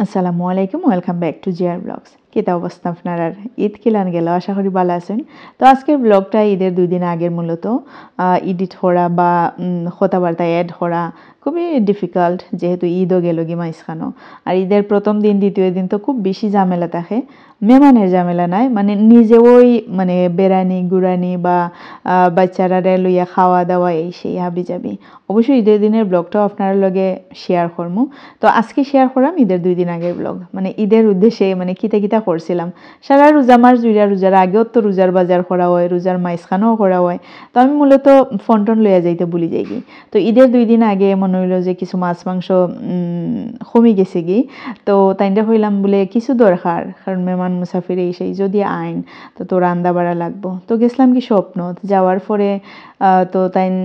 আসসালামু আলাইকুম, welcome back to GR blogs. কেতা অবস্থা আপনার? আর ঈদ কিলান গেল, আশা করি ভালো আছেন। তো আজকের ব্লগটা ঈদের 2 দিন আগের মূলত এডিট করা বা কথাবার্তা অ্যাড করা খুবই ডিফিকাল্ট, যেহেতু ঈদও গেল কি মাইসখানো। আর ঈদের প্রথম দিন দ্বিতীয় দিন তো খুব বেশি ঝামেলা থাকে, মেহমানের ঝামেলা নাই, মানে নিজেওই মানে বেড়ানি গুড়ানি বা বাচ্চারা লইয়া খাওয়া দাওয়া এই সেই হাবি যাবি। অবশ্যই ঈদের দিনের ব্লগটাও আপনার লগে শেয়ার করবো। তো আজকে শেয়ার করলাম ঈদের 2 দিন আগের ব্লগ, মানে ঈদের উদ্দেশ্যে মানে কিতা কিতা করছিলাম। সারা রোজা মাস জুড়া, রোজার আগেও তো রোজার বাজার করা হয়, রোজার মাইসখানেও করা হয়। তো আমি মূলত ফন্টন লইয়া যাইতে ভুলি যাই গি। তো ঈদের 2 দিন আগে মনে হইলো যে কিছু মাছ মাংস কমে গেছে গি। তো তাইনটা হইলাম বলে কিছু দরকার, কারণ মেহমান মুসাফির এই সেই যদি আইন তো রান্দা বাড়া লাগবো। তো গেছিলাম কি স্বপ্ন যাওয়ার পরে তো তাইন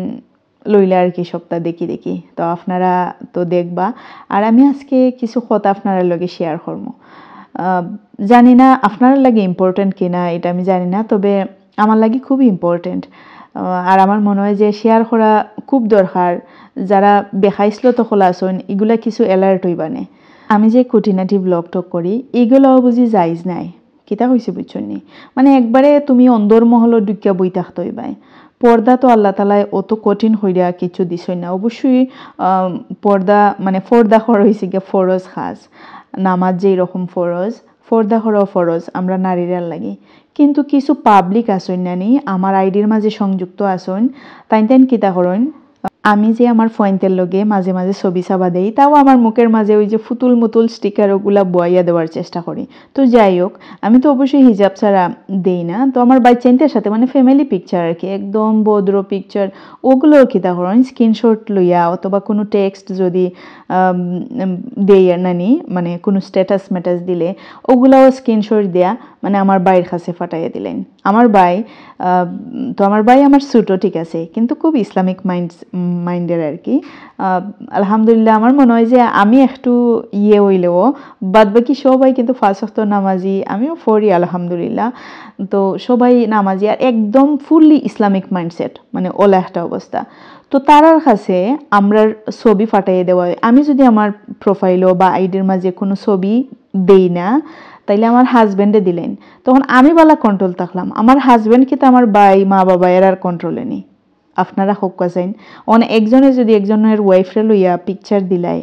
লইলে আর কি সপ্তাহ দেখি তো আপনারা তো দেখবা। আর আমি আজকে কিছু কথা আপনারা লগে শেয়ার করবো। জানি না আপনার লাগে ইম্পর্টেন্ট কিনা, এটা আমি জানি না, তবে আমার লাগে খুবই ইম্পর্টেন্ট। আর আমার মনে হয় যে শেয়ার করা খুব দরকার। যারা বেখাইছিল তো খোলা আসুন, এগুলা কিছু অ্যালার্ট হইবানে। আমি যে খুঁটিনাটি ব্লগ টক করি এগুলোও বুঝি যাইজ নাই, কিতা কইছি বুঝছনি। মানে একবারে তুমি অন্দরমহল ডুকিয়া বই থাকতে হইবাই। পর্দা তো আল্লাহ তালায় অত কঠিন হইয়া কিছু দিছই না। অবশ্যই পর্দা মানে ফর্দা করা হয়েছে গিয়ে ফরজ খাস, নামাজ যে এরকম ফরজ, ফর্দা করাও ফরজ আমরা নারীরা লাগি। কিন্তু কিছু পাবলিক আসন নানি আমার আইডির মাঝে সংযুক্ত আসন, তাইন কিতা করেন, আমি যে আমার ফয়েন্টের লগে মাঝে মাঝে ছবি চাবা দেই, তাও আমার মুখের মাঝে ওই যে ফুতুল মুতুল স্টিকার ওগুলা বয়াইয়া দেওয়ার চেষ্টা করি। তো যাই হোক, আমি তো অবশ্যই হিজাব ছাড়া দেই না। তো আমার বাচ্চাদের সাথে মানে ফ্যামিলি পিকচার আর কি, একদম ভদ্র পিকচার, ওগুলো কিতা করেন স্ক্রিনশট লইয়া অথবা কোনো টেক্সট যদি দেই নানি, মানে কোনো স্ট্যাটাস ম্যাটাস দিলে ওগুলাও স্ক্রিনশট দেয়া মানে আমার বাইয়ের কাছে ফাটাইয়া দিলেন। আমার ভাই তো আমার ভাই আমার ছোটো ঠিক আছে, কিন্তু খুব ইসলামিক মাইন্ডের আর কি। আলহামদুলিল্লাহ আমার মনে হয় যে আমি একটু হইলেও বাদ বাকি সবাই কিন্তু 5 ওয়াক্ত নামাজি, আমিও পড়ি আলহামদুলিল্লাহ। তো সবাই নামাজি আর একদম ফুললি ইসলামিক মাইন্ডসেট, মানে ওলা একটা অবস্থা। তো তারার কাছে আমরা ছবি ফাটাইয়ে দেওয়া হয়। আমি যদি আমার প্রোফাইলও বা আইডির মাঝে কোনো ছবি দেই না, তাইলে আমার হাজব্যান্ডে দিলেন, তখন আমি বালা কন্ট্রোল থাকলাম, আমার হাজব্যান্ড কিন্তু আমার ভাই মা বাবা এর আর কন্ট্রোলে নেই। আপনারা হোক কাছেন একজনে যদি একজনের ওয়াইফরে লইয়া পিকচার দিলাই,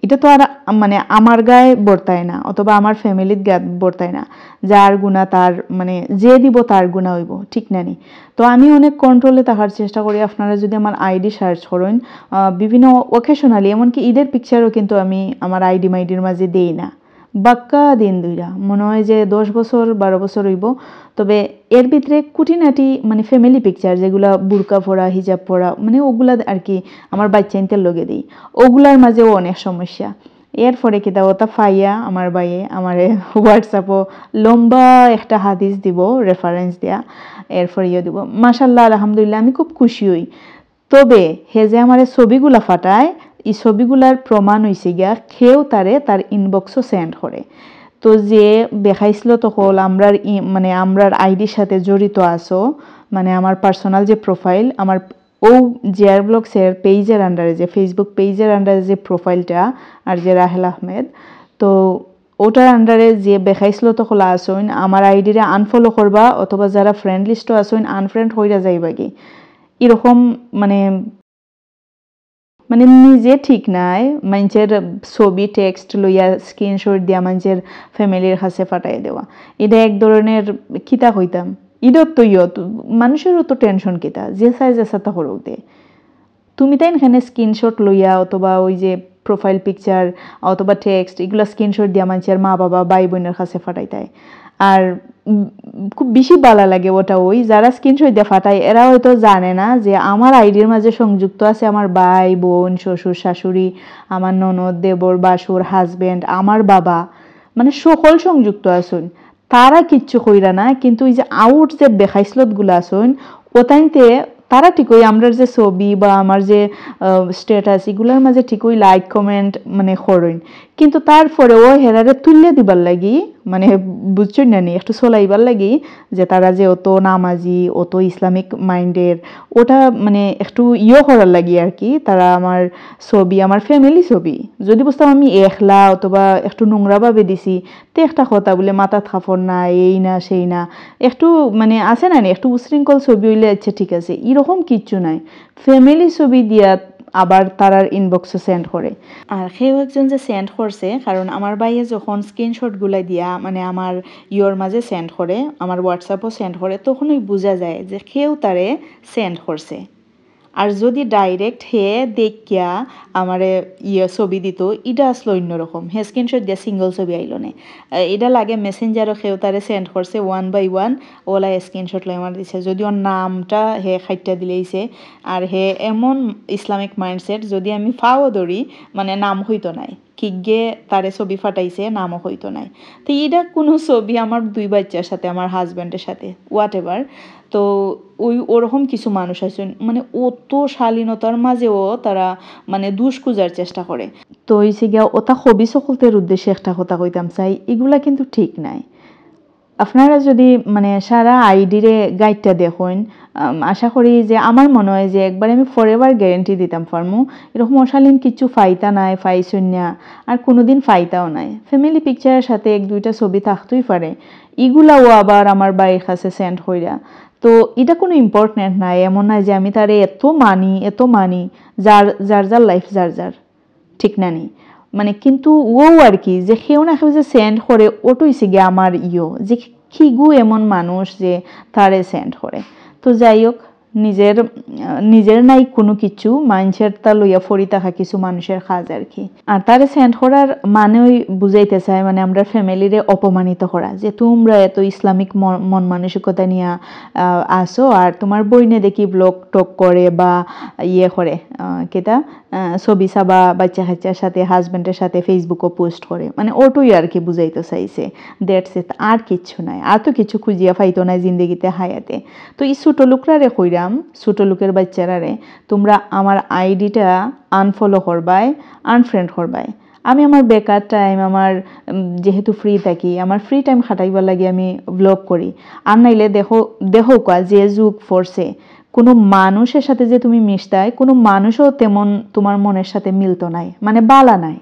এটা তো আর মানে আমার গায়ে বর্তায় না, অথবা আমার ফ্যামিলির গায়ে বর্তায় না। যার গুণা তার, মানে যে দিব তার গুণা হইব, ঠিক না নি? তো আমি অনেক কন্ট্রোলে থাকার চেষ্টা করি। আপনারা যদি আমার আইডি সার্চ করেন বিভিন্ন অকেশনালি, এমনকি ঈদের পিকচারও কিন্তু আমি আমার মাইডির মাঝে দেই না। বাক্কা দিন দুইরা মনে হয় যে 10 বছর 12 বছর হইব। তবে এর ভিতরে কুটিনাটি মানে ফ্যামিলি পিকচার যেগুলা বুরকা পরা হিজাব পরা, মানে ওগুলা আর কি আমার বাচ্চাইনদের লগে দিই। ওগুলার মাঝেও অনেক সমস্যা। এরপরে কি দাও ওটা ফাইয়া আমার বাইয়ে আমারে হোয়াটসঅ্যাপও লম্বা একটা হাদিস দিব রেফারেন্স দেয়া, এরপরে দিব। মাশাল্লাহ আলহামদুলিল্লাহ আমি খুব খুশি হই। তবে হে যে আমার ছবিগুলা ফাটায়, এই ছবিগুলার প্রমাণ হয়েছে গিয়া কেউ তার ইনবক্সও সেন্ড করে। তো যে দেখাইছিল তো হল আমরার মানে আমরার আইডির সাথে জড়িত আছো, মানে আমার পার্সোনাল যে প্রোফাইল আমার ও জিআর ব্লগসের পেজের আন্ডারে, যে ফেসবুক পেজের আন্ডারে যে প্রোফাইলটা আর যে রাহেল আহমেদ, তো ওটার আন্ডারে যে দেখাইছিল তো খোলা আসইন আমার আইডিরে আনফলো করবা, অথবা যারা ফ্রেন্ড লিস্টও আসইন আনফ্রেন্ড হইয়া যাইবা কি, এরকম মানে মানে নিজে ঠিক নাই মানুষের ছবি টেক্সট লইয়া স্ক্রিনশট দিয়া মানুষের ফ্যামিলির কাছে ফাটাই দেওয়া। এটা এক ধরনের কিতা হইতাম ঈদত তো মানুষেরও তো টেনশন কিতা, যে চাই যে সাথে করুক দে। তুমি তাই এখানে স্ক্রিনশট লইয়া অথবা ওই যে প্রোফাইল পিকচার অথবা টেক্সট এগুলো স্ক্রিনশট দিয়া মানুষের মা বাবা ভাই বোনের কাছে ফাটাইতায়। আর খুব বেশি ভালো লাগে ওটা, ওই যারা স্ক্রিনশট দিয়ে ফাটায় এরা হয়তো জানে না যে আমার আইডির মাঝে সংযুক্ত আছে আমার ভাই বোন শ্বশুর শাশুড়ি, আমার ননদ দেবর বাসুর হাজব্যান্ড, আমার বাবা, মানে সকল সংযুক্ত আসুন। তারা কিচ্ছু কইরা না, কিন্তু ওই যে আউট যে বেখাইসলতগুলো আসুন ওটাইতে তারা ঠিকই আমরা যে ছবি বা আমার যে স্ট্যাটাস এগুলোর মাঝে ঠিকই লাইক কমেন্ট মানে করেন, কিন্তু তারপরে ও হেরারে তুললে দিবার লাগি মানে বুঝছই না নি একটু চলাইবার লাগি যে তারা যে অত নামাজি অত ইসলামিক মাইন্ডের ওটা মানে একটু করার লাগি আর কি তারা আমার ছবি আমার ফ্যামিলি ছবি যদি বুঝতাম আমি একলা অথবা একটু নোংরাভাবে দিছি তে একটা কথা বলে মাথা থাফর না এই না সেই না একটু মানে আছে না একটু উশৃঙ্খল ছবি হইলে আচ্ছা ঠিক আছে এরকম কিচ্ছু নাই ফ্যামিলি ছবি দিয়া আবার তারার ইনবক্সে সেন্ড করে আর সেও একজন যে সেন্ড করছে কারণ আমার ভাইয়ে যখন স্ক্রিনশটগুলো দিয়া মানে আমার মাঝে সেন্ড করে আমার হোয়াটসঅ্যাপও সেন্ড করে তখনই বোঝা যায় যে কেউ তারে সেন্ড করছে আর যদি ডাইরেক্ট হে দেখিয়া আমারে ছবি দিত এটা আসলো অন্যরকম হে স্ক্রিনশট দিয়া সিঙ্গল ছবি আইলো না এটা লাগে মেসেঞ্জারও কেউ তারে সেন্ড করছে 1 by 1 ওলা স্ক্রিনশট লই আমার দিছে যদি ওর নামটা হে খাইটা দিলেইছে আর হে এমন ইসলামিক মাইন্ডসেট যদি আমি ফাও ধরি মানে নাম হইতো নাই কিগে তারে ছবি ফাটাইছে নামও হইতো নাই তো এটা কোনো ছবি আমার 2 বাচ্চার সাথে আমার হাজব্যান্ডের সাথে হোয়াট এভার তো ওরকম কিছু মানুষ আছে মানে অত শালীনতার মাঝেও তারা মানে দুষ খুঁজার চেষ্টা করে তো হইছে গিয়া ওটা হবি সকলদের উদ্দেশ্যে একটা কথা কইতাম চাই এগুলা কিন্তু ঠিক নাই আপনারা যদি মানে সারা আইডিরে গাইডটা দেখুন আশা করি যে আমার মনে হয় যে একবার আমি ফরএভার গ্যারেন্টি দিতাম ফার্মু এরকম অশালীন কিছু ফাইতা নাই ফাইসন্যা আর কোনোদিন ফাইতাও নাই ফ্যামিলি পিকচারের সাথে 1-2টা ছবি থাকতেই পারে এগুলাও আবার আমার বাড়ির কাছে সেন্ড হইরা তো এটা কোনো ইম্পর্টেন্ট নাই এমন না যে আমি তারে এত মানি যার যার লাইফ যার ঠিক না নি মানে কিন্তু ও আর কি যে কেউ না কেউ যে সেন্ড করে ওটাইছে গিয়ে আমার যে খিগু এমন মানুষ যে তারে সেন্ড করে তো যাই হোক নিজের নাই কোনো কিছু মানুষের তা লইয়া ফরি থাকা কিছু মানুষের কাজ আর কি আর তারে সেন্ড করার মানেই বুঝাইতে চায় মানে আমরা ফ্যামিলিরে অপমানিত করা যে তোমরা এত ইসলামিক মন মানসিকতা নিয়ে আসো আর তোমার বইনে দেখি ব্লগ টক করে বা করে কেটা ছবি চাবা বাচ্চা কাচ্চার সাথে হাজব্যান্ডের সাথে ফেসবুকও পোস্ট করে মানে ওটুই আর কি বুঝাইতে চাইছে দ্যাটস ইট আর কিচ্ছু নাই আর তো কিছু খুঁজিয়া পাইতো না জিন্দগিতে হায়াতে তো এই ছোটো লোকরারে কইরাম ছোটো লোকের বাচ্চারারে তোমরা আমার আইডিটা আনফলো করবাই আনফ্রেন্ড করবাই আমি আমার বেকার টাইম আমার যেহেতু ফ্রি থাকি আমার ফ্রি টাইম খাটাইবার লাগে আমি ব্লগ করি আর নাইলে দেখো যে যুগ ফোর্সে কোনো মানুষের সাথে যে তুমি মিশতায় কোনো মানুষও তেমন তোমার মনের সাথে মিলতো নাই মানে বালা নাই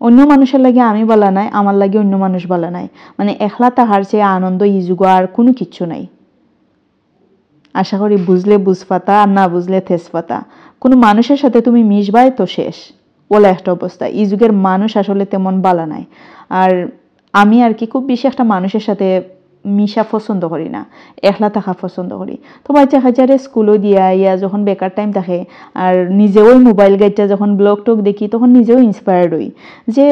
অন্য মানুষের লাগে আমি বালা নাই আমার লাগে অন্য মানুষ বালা নাই মানে একলা তাহার চেয়ে আনন্দ ইজুগ আর কোনো কিচ্ছু নাই আশা করি বুঝলে বুঝপাতা আর না বুঝলে থেসপাতা কোনো মানুষের সাথে তুমি মিশবাই তো শেষ ওলা একটা অবস্থা এই যুগের মানুষ আসলে তেমন বালা নাই আর আমি আর কি খুব বেশি একটা মানুষের সাথে মিশা পছন্দ করি না একলা থাকা পছন্দ করি তো বাচ্চা কাচ্চারে স্কুলও দিয়া যখন বেকার টাইম থাকে আর নিজেও মোবাইল গাইডটা যখন ব্লগ টক দেখি তখন নিজেও ইন্সপায়ার্ড হই যে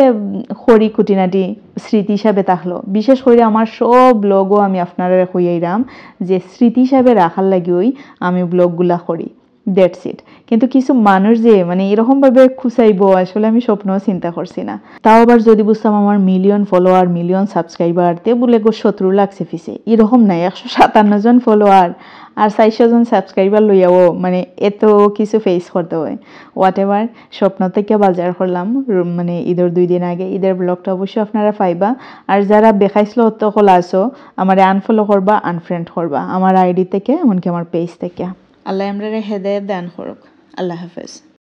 খড়ি খুঁটিনাটি স্মৃতি হিসাবে থাকলো বিশেষ করে আমার সব ব্লগও আমি আপনারা হইয়াইরাম যে স্মৃতি হিসাবে রাখার লাগিওই আমি ব্লগগুলা করি দ্যাটস ইট কিন্তু কিছু মানুষ যে মানে এরকমভাবে খুঁচাইবো আসলে আমি স্বপ্নও চিন্তা করছি না তাও আবার যদি বুঝতাম আমার মিলিয়ন ফলোয়ার মিলিয়ন সাবস্ক্রাইবার তে বলে গো 17 লাখ পিছে এরকম নাই 157 জন ফলোয়ার আর 400 জন সাবস্ক্রাইবার লইয়াও মানে এত কিছু ফেস করতে হয় হোয়াট এভার স্বপ্ন থেকে বাজার করলাম মানে ঈদের 2 দিন আগে ঈদের ব্লগটা অবশ্যই আপনারা পাইবা আর যারা বেখাইছিল অত কল আসো আমার আনফলো করবা আনফ্রেন্ড করবা আমার আইডি থেকে এমনকি আমার পেজ থেকে আল্লাহ আমরারে হেদায়েত দান করুক আল্লাহ হাফেজ